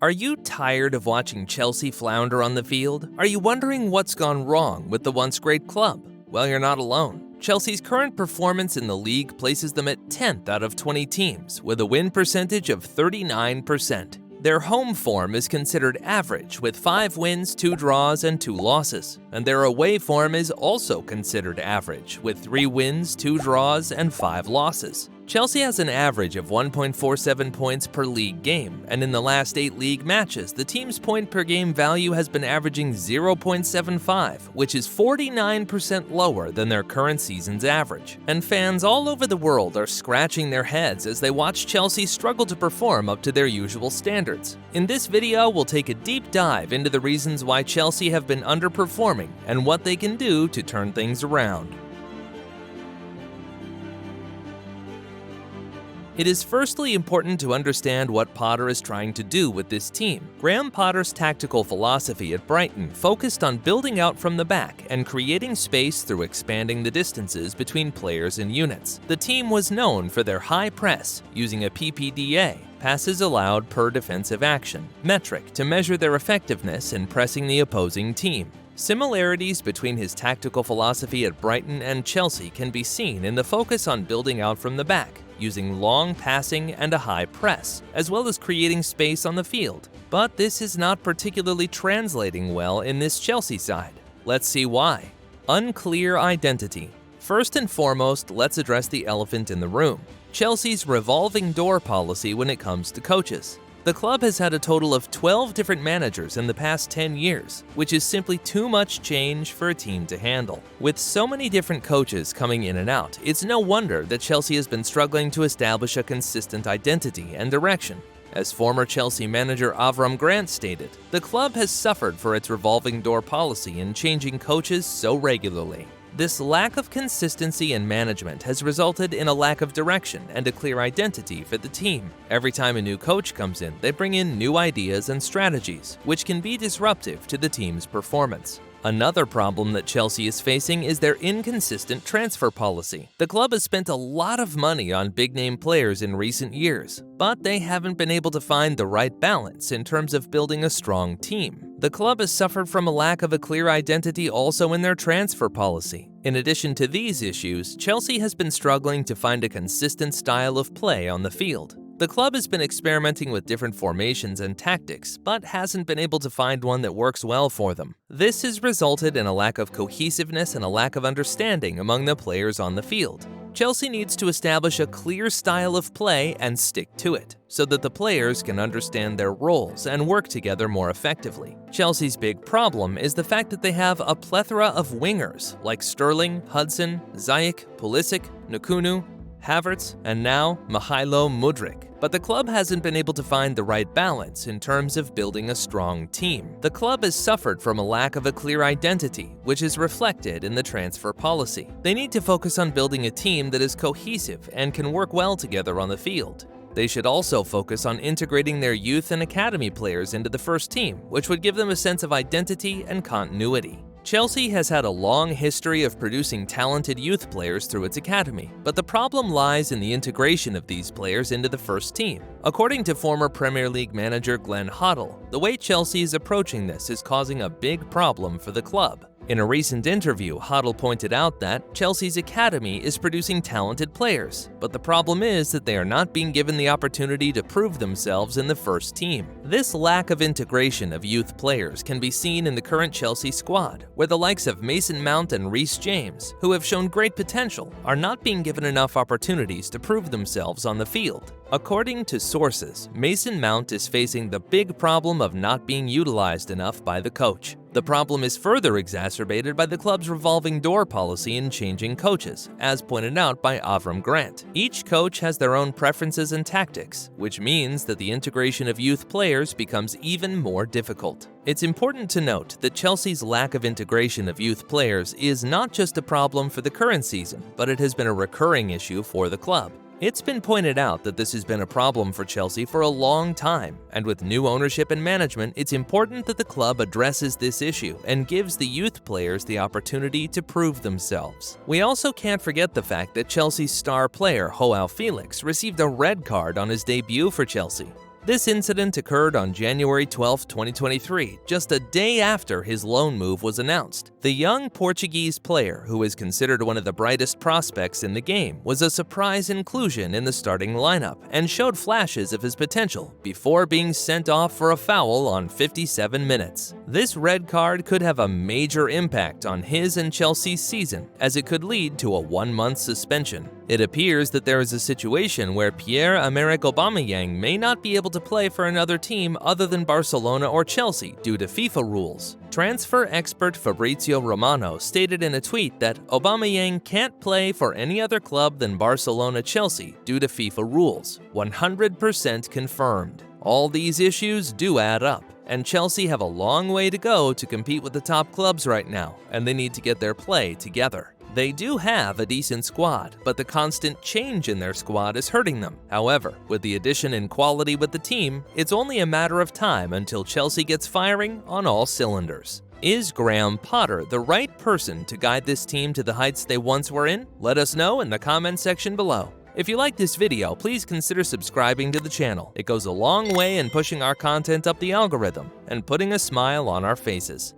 Are you tired of watching Chelsea flounder on the field? Are you wondering what's gone wrong with the once great club? Well, you're not alone. Chelsea's current performance in the league places them at 10th out of 20 teams, with a win percentage of 39%. Their home form is considered average, with 5 wins, 2 draws, and 2 losses. And their away form is also considered average, with 3 wins, 2 draws, and 5 losses. Chelsea has an average of 1.47 points per league game, and in the last 8 league matches, the team's point-per-game value has been averaging 0.75, which is 49% lower than their current season's average. And fans all over the world are scratching their heads as they watch Chelsea struggle to perform up to their usual standards. In this video, we'll take a deep dive into the reasons why Chelsea have been underperforming and what they can do to turn things around. It is firstly important to understand what Potter is trying to do with this team. Graham Potter's tactical philosophy at Brighton focused on building out from the back and creating space through expanding the distances between players and units. The team was known for their high press, using a PPDA, passes allowed per defensive action, metric to measure their effectiveness in pressing the opposing team. Similarities between his tactical philosophy at Brighton and Chelsea can be seen in the focus on building out from the back, using long passing and a high press, as well as creating space on the field. But this is not particularly translating well in this Chelsea side. Let's see why. Unclear identity. First and foremost, let's address the elephant in the room: Chelsea's revolving door policy when it comes to coaches. The club has had a total of 12 different managers in the past 10 years, which is simply too much change for a team to handle. With so many different coaches coming in and out, it's no wonder that Chelsea has been struggling to establish a consistent identity and direction. As former Chelsea manager Avram Grant stated, the club has suffered for its revolving door policy in changing coaches so regularly. This lack of consistency in management has resulted in a lack of direction and a clear identity for the team. Every time a new coach comes in, they bring in new ideas and strategies, which can be disruptive to the team's performance. Another problem that Chelsea is facing is their inconsistent transfer policy. The club has spent a lot of money on big-name players in recent years, but they haven't been able to find the right balance in terms of building a strong team. The club has suffered from a lack of a clear identity also in their transfer policy. In addition to these issues, Chelsea has been struggling to find a consistent style of play on the field. The club has been experimenting with different formations and tactics, but hasn't been able to find one that works well for them. This has resulted in a lack of cohesiveness and a lack of understanding among the players on the field. Chelsea needs to establish a clear style of play and stick to it, so that the players can understand their roles and work together more effectively. Chelsea's big problem is the fact that they have a plethora of wingers like Sterling, Hudson, Ziyech, Pulisic, Nkunu, Havertz, and now Mykhailo Mudryk. But the club hasn't been able to find the right balance in terms of building a strong team. The club has suffered from a lack of a clear identity, which is reflected in the transfer policy. They need to focus on building a team that is cohesive and can work well together on the field. They should also focus on integrating their youth and academy players into the first team, which would give them a sense of identity and continuity. Chelsea has had a long history of producing talented youth players through its academy, but the problem lies in the integration of these players into the first team. According to former Premier League manager Glenn Hoddle, the way Chelsea is approaching this is causing a big problem for the club. In a recent interview, Hoddle pointed out that Chelsea's academy is producing talented players, but the problem is that they are not being given the opportunity to prove themselves in the first team. This lack of integration of youth players can be seen in the current Chelsea squad, where the likes of Mason Mount and Reece James, who have shown great potential, are not being given enough opportunities to prove themselves on the field. According to sources, Mason Mount is facing the big problem of not being utilized enough by the coach. The problem is further exacerbated by the club's revolving door policy in changing coaches, as pointed out by Avram Grant. Each coach has their own preferences and tactics, which means that the integration of youth players becomes even more difficult. It's important to note that Chelsea's lack of integration of youth players is not just a problem for the current season, but it has been a recurring issue for the club. It's been pointed out that this has been a problem for Chelsea for a long time, and with new ownership and management, it's important that the club addresses this issue and gives the youth players the opportunity to prove themselves. We also can't forget the fact that Chelsea's star player Joao Felix received a red card on his debut for Chelsea. This incident occurred on January 12, 2023, just a day after his loan move was announced. The young Portuguese player, who is considered one of the brightest prospects in the game, was a surprise inclusion in the starting lineup and showed flashes of his potential before being sent off for a foul on 57 minutes. This red card could have a major impact on his and Chelsea's season, as it could lead to a 1-month suspension. It appears that there is a situation where Pierre-Emerick Aubameyang may not be able to play for another team other than Barcelona or Chelsea due to FIFA rules. Transfer expert Fabrizio Romano stated in a tweet that Aubameyang can't play for any other club than Barcelona-Chelsea due to FIFA rules. 100% confirmed. All these issues do add up, and Chelsea have a long way to go to compete with the top clubs right now, and they need to get their play together. They do have a decent squad, but the constant change in their squad is hurting them. However, with the addition in quality with the team, it's only a matter of time until Chelsea gets firing on all cylinders. Is Graham Potter the right person to guide this team to the heights they once were in? Let us know in the comment section below. If you like this video, please consider subscribing to the channel. It goes a long way in pushing our content up the algorithm and putting a smile on our faces.